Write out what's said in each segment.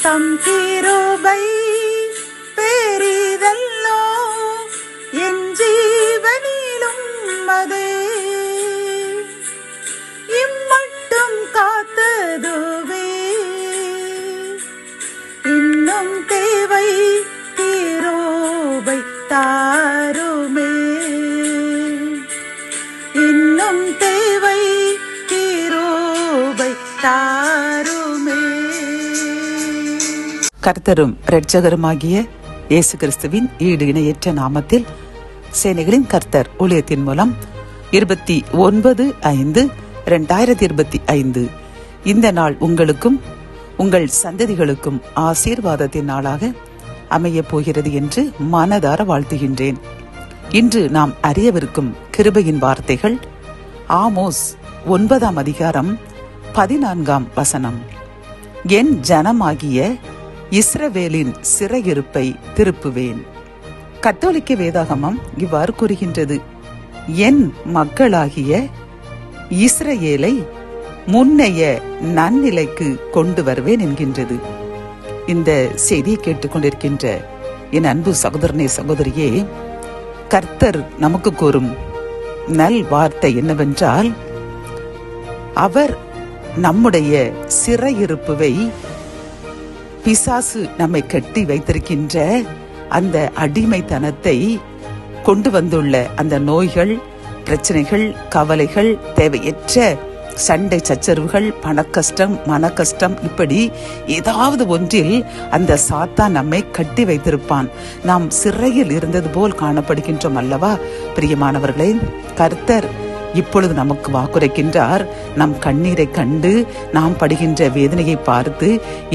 தம் கிருபை பெரிதல்லோ என் ஜீவனிலும் அதே இம்மட்டும் காத்ததுவே இன்னும் தேவை கிருபை தாருமே இன்னும் தேவை கிருபை தாருமே. கர்த்தரும் இரட்சகருமாகிய இயேசு கிறிஸ்துவின் ஈடு இணையற்ற நாமத்தில் சேனைகளின் கர்த்தர் ஊழியத்தின் மூலம் 29/5/2025 இந்த நாள் உங்களுக்கும் உங்கள் சந்ததிகளுக்கும் ஆசீர்வாதத்தின் நாளாக அமையப் போகிறது என்று மனதார வாழ்த்துகின்றேன். இன்று நாம் அறியவிருக்கும் கிருபையின் வார்த்தைகள் ஆமோஸ் 9ஆம் அதிகாரம் 14ஆம் வசனம். என் ஜனமாகிய இஸ்ரவேலின் சிறையிருப்பை திருப்புவேன். கத்தோலிக்க வேதாகமம் இவ்வாறு கூறுகின்றது, என் மக்களாகிய இஸ்ரவேலை முன்னைய நன்னிலைக்கு கொண்டு வருவேன் என்கின்றது. இந்த செய்தியை கேட்டுக்கொண்டிருக்கின்ற என் அன்பு சகோதரனே சகோதரியே, கர்த்தர் நமக்கு கூறும் நல் வார்த்தை என்னவென்றால், அவர் நம்முடைய சிறையிருப்பை, பிசாசு நம்மை கட்டி வைத்திருக்கின்ற அந்த அடிமைத்தனத்தை கொண்டு வந்துள்ள அந்த நோய்கள், பிரச்சனைகள், கவலைகள், தேவையற்ற சண்டை சச்சரவுகள், பணக்கஷ்டம், மனக்கஷ்டம், இப்படி ஏதாவது ஒன்றில் அந்த சாத்தான் நம்மை கட்டி வைத்திருப்பான். நாம் சிறையில் இருந்தது போல் காணப்படுகின்றோம் அல்லவா பிரியமானவர்களே? கர்த்தர் இப்பொழுது நமக்கு வாக்குரைக்கின்றார். நம் கண்ணீரை கண்டு நாம் படுகின்ற வேதனையை பார்த்து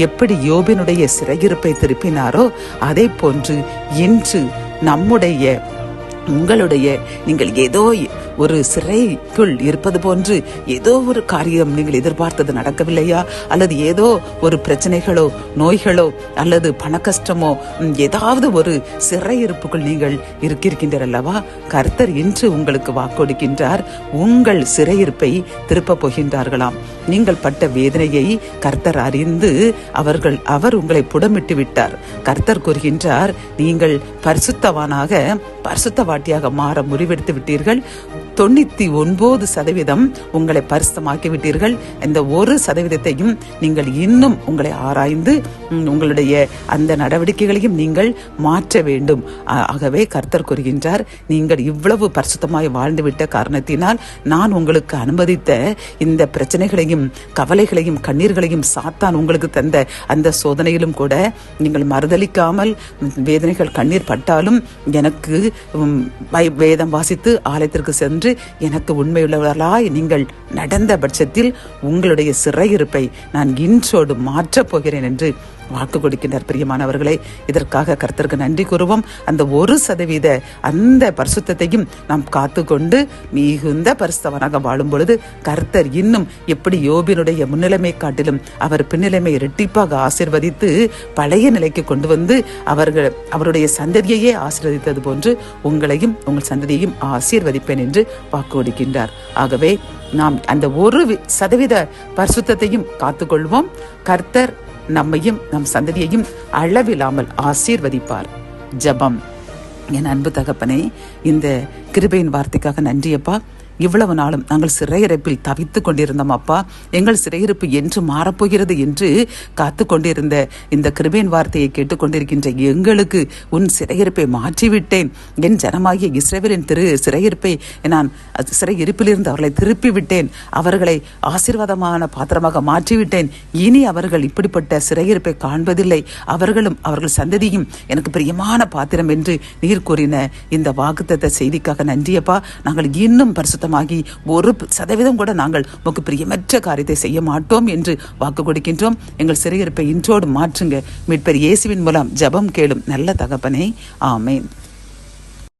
எப்படி யோபினுடைய சிறையிருப்பை திருப்பினாரோ அதே போன்று இன்று நம்முடைய உங்களுடைய நீங்கள் ஏதோ ஒரு சிறைக்குள் இருப்பது போன்று ஏதோ ஒரு காரியம் நீங்கள் எதிர்பார்த்தது நடக்கவில்லையா, அல்லது ஏதோ ஒரு பிரச்சனைகளோ நோய்களோ அல்லது பணக்கஷ்டமோ ஏதாவது ஒரு சிறையிருப்புக்குள் நீங்கள் இருக்கின்றீர்கள் அல்லவா? கர்த்தர் இன்று உங்களுக்கு வாக்கொடுக்கின்றார். உங்கள் சிறையிருப்பை திருப்பப் போகின்றார்களாம். நீங்கள் பட்ட வேதனையை கர்த்தர் அறிந்து அவர் உங்களை புடமிட்டு விட்டார். கர்த்தர் கூறுகின்றார், நீங்கள் பரிசுத்தவானாக பரிசுத்தவாட்டியாக மாற முடிவெடுத்து விட்டீர்கள். 99% உங்களை பரிசுத்தமாக்கி விட்டீர்கள். இந்த 1% நீங்கள் இன்னும் உங்களை ஆராய்ந்து உங்களுடைய அந்த நடவடிக்கைகளையும் நீங்கள் மாற்ற வேண்டும். ஆகவே கர்த்தர் கூறுகின்றார், நீங்கள் இவ்வளவு பரிசுத்தமாய் வாழ்ந்துவிட்ட காரணத்தினால் நான் உங்களுக்கு அனுமதித்த இந்த பிரச்சனைகளையும் கவலைகளையும் கண்ணீர்களையும் சாத்தான் உங்களுக்கு தந்த அந்த சோதனையிலும் கூட நீங்கள் மறுதளிக்காமல் வேதனைகள் கண்ணீர் பட்டாலும் எனக்கு வேதம் வாசித்து ஆலயத்திற்கு சென்று எனக்கு உண்மையுள்ளவர்களாய் நீங்கள் நடந்த பட்சத்தில் உங்களுடைய சிறையிருப்பை நான் இன்றோடு மாற்றப் போகிறேன் என்று வாக்கு கொடுக்கின்றார். பிரியமானவர்களே, இதற்காக கர்த்தருக்கு நன்றி கூறுவோம். அந்த 1% அந்த பரிசுத்தையும் நாம் காத்துக்கொண்டு மிகுந்த பரிசுத்தவனாக வாழும் பொழுது கர்த்தர் இன்னும் எப்படி யோபினுடைய முன்னிலைமை காட்டிலும் அவர் பின்னிலைமை இரட்டிப்பாக ஆசீர்வதித்து பழைய நிலைக்கு கொண்டு வந்து அவருடைய சந்ததியையே ஆசீர்வதித்தது போன்று உங்களையும் உங்கள் சந்ததியையும் ஆசீர்வதிப்பேன் என்று வாக்கு கொடுக்கின்றார். ஆகவே நாம் அந்த 1% பரிசுத்தையும் காத்துக்கொள்வோம். கர்த்தர் நம்மையும் நம் சந்ததியையும் அளவில்லாமல் ஆசீர்வதிப்பார். ஜெபம். என் அன்பு தகப்பனே, இந்த கிருபையின் வார்த்தைக்காக நன்றியப்பா. இவ்வளவு நாளும் நாங்கள் சிறையிருப்பில் தவித்துக் கொண்டிருந்தோம் அப்பா. எங்கள் சிறையிருப்பு என்று மாறப்போகிறது என்று காத்து கொண்டிருந்த இந்த கிருபையின் வார்த்தையை கேட்டுக்கொண்டிருக்கின்ற எங்களுக்கு உன் சிறையிருப்பை மாற்றிவிட்டேன். என் ஜனமாகிய இஸ்ரவேலின் சிறையிருப்பை நான் சிறையிருப்பிலிருந்து அவர்களை திருப்பி விட்டேன். அவர்களை ஆசீர்வாதமான பாத்திரமாக மாற்றிவிட்டேன். இனி அவர்கள் இப்படிப்பட்ட சிறையிருப்பை காண்பதில்லை. அவர்களும் அவர்கள் சந்ததியும் எனக்கு பிரியமான பாத்திரம் என்று நீர் கூறின இந்த வாக்குத்தத்த செய்திக்காக நன்றியப்பா. நாங்கள் இன்னும் பரிசுத்தமாகி 1% கூட நாங்கள் உமக்கு பிரியமற்ற காரியத்தை செய்ய மாட்டோம் என்று வாக்கு கொடுக்கின்றோம். எங்கள் சிறையிருப்பை இன்றோடு மாற்றுங்க. மீட்பர் இயேசுவின் மூலம் ஜெபம் கேளும் நல்ல தகப்பனே, ஆமேன்.